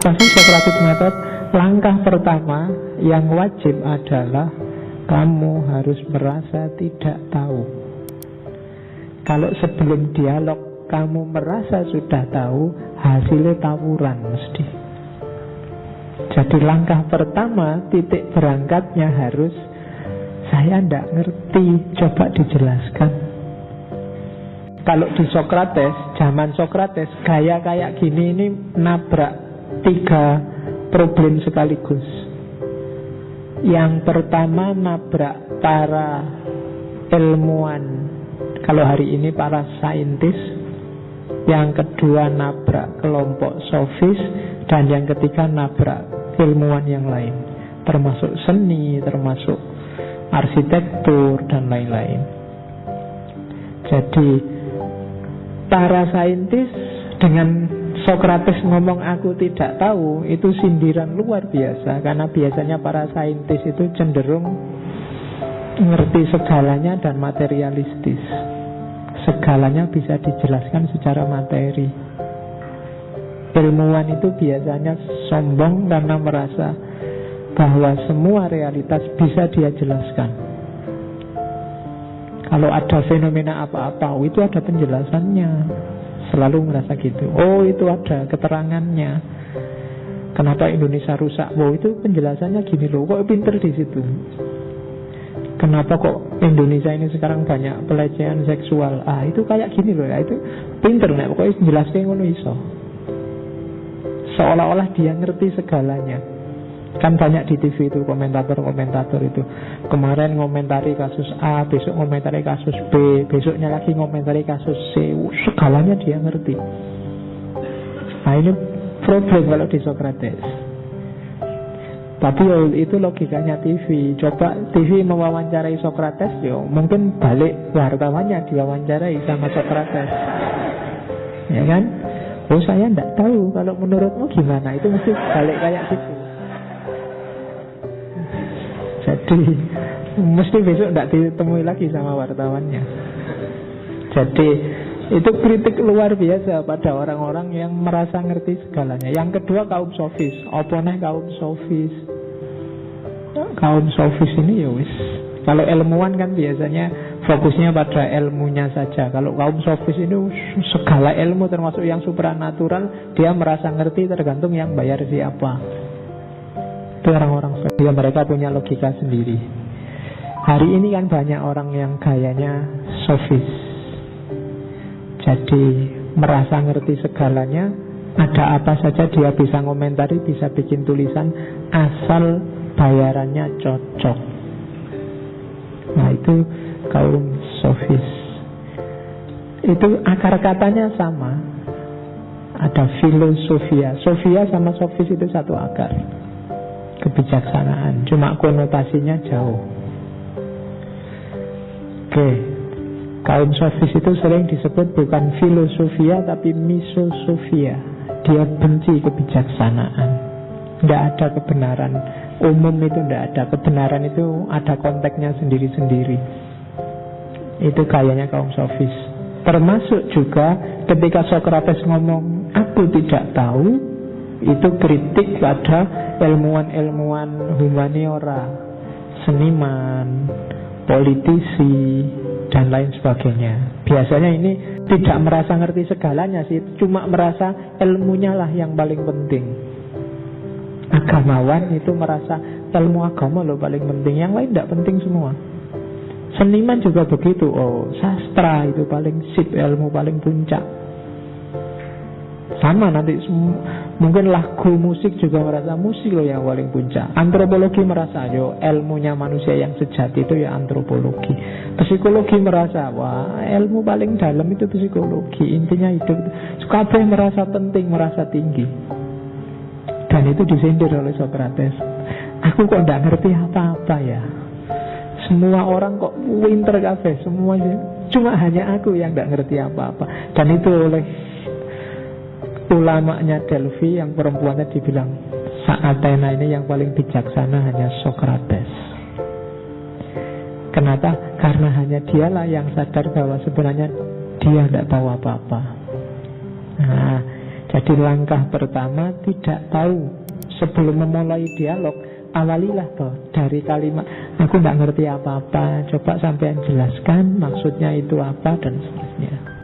Apa sih Socratic Method? Langkah pertama yang wajib adalah kamu harus merasa tidak tahu. Kalau sebelum dialog kamu merasa sudah tahu, hasilnya tawuran mesti. Jadi langkah pertama, titik berangkatnya harus, saya tidak ngerti, coba dijelaskan. Kalau di Socrates, zaman Socrates, gaya kayak gini ini nabrak 3 problem sekaligus. Yang pertama nabrak para ilmuwan, kalau hari ini para saintis. Yang kedua nabrak kelompok sofis. Dan yang ketiga nabrak ilmuwan yang lain, termasuk seni, termasuk arsitektur dan lain-lain. Jadi para saintis dengan Socrates ngomong aku tidak tahu, itu sindiran luar biasa. Karena biasanya para saintis itu cenderung ngerti segalanya dan materialistis. Segalanya bisa dijelaskan secara materi. Ilmuwan itu biasanya sombong karena merasa bahwa semua realitas bisa dia jelaskan. Kalau ada fenomena apa-apa, oh itu ada penjelasannya. Selalu merasa gitu. Oh itu ada keterangannya. Kenapa Indonesia rusak? Oh itu penjelasannya gini loh. Kok pinter di situ? Kenapa kok Indonesia ini sekarang banyak pelecehan seksual? Ah itu kayak gini loh ya. Itu pinter nih. Pokoknya jelasnya ngono iso. Seolah-olah dia ngerti segalanya. Kan banyak di TV itu komentator-komentator itu. Kemarin ngomentari kasus A, besok ngomentari kasus B, besoknya lagi ngomentari kasus C. Segalanya dia ngerti. Nah ini problem kalau di Socrates. Tapi itu logikanya TV. Coba TV mewawancarai Socrates, mungkin balik wartawannya diwawancarai sama Socrates. Ya kan? Oh saya tidak tahu, kalau menurutmu gimana? Itu mesti balik kayak gitu. Jadi mesti besok tidak ditemui lagi sama wartawannya. Jadi itu kritik luar biasa pada orang-orang yang merasa ngerti segalanya. Yang kedua kaum sofis. Oponnya kaum sofis. Kaum sofis ini ya wis. Kalau ilmuwan kan biasanya fokusnya pada ilmunya saja. Kalau kaum sofis ini segala ilmu termasuk yang supranatural, dia merasa ngerti tergantung yang bayar siapa. Itu orang-orang sofis. Mereka punya logika sendiri. Hari ini kan banyak orang yang gayanya sofis. Jadi merasa ngerti segalanya. Ada apa saja dia bisa ngomentari, bisa bikin tulisan, asal bayarannya cocok. Nah itu kaum sofis. Itu akar katanya sama. Ada filosofia. Sofia sama sofis itu satu akar. Kebijaksanaan. Cuma konotasinya jauh. Oke. Kaum sofis itu sering disebut bukan filosofia tapi misosofia. Dia benci kebijaksanaan. Tidak ada kebenaran umum, itu tidak ada. Kebenaran itu ada konteksnya sendiri-sendiri. Itu gayanya kaum sofis. Termasuk juga ketika Socrates ngomong aku tidak tahu, itu kritik pada ilmuwan-ilmuwan humaniora, seniman, politisi, dan lain sebagainya. Biasanya ini tidak merasa ngerti segalanya sih, cuma merasa ilmunya lah yang paling penting. Agamawan itu merasa ilmu agama loh paling penting, yang lain tidak penting semua. Seniman juga begitu. Oh, sastra itu paling sip, ilmu paling puncak. Sama nanti mungkin lagu musik juga merasa musik loh yang paling puncak. Antropologi merasa ilmunya manusia yang sejati itu ya antropologi. Psikologi merasa wah ilmu paling dalam itu psikologi. Intinya hidup. Kabeh merasa penting, merasa tinggi. Dan itu disindir oleh Socrates. Aku kok tidak ngerti apa-apa ya. Semua orang kok pinter kabeh, semuanya. Cuma hanya aku yang tidak ngerti apa-apa. Dan itu oleh ulamanya Delphi yang perempuannya dibilang Athena ini yang paling bijaksana hanya Socrates. Kenapa? Karena hanya dialah yang sadar bahwa sebenarnya dia tidak tahu apa-apa. Nah, Jadi langkah pertama, tidak tahu. Sebelum memulai dialog, awalilah toh dari kalimat, aku tidak ngerti apa-apa, coba sampean jelaskan maksudnya itu apa, dan seterusnya.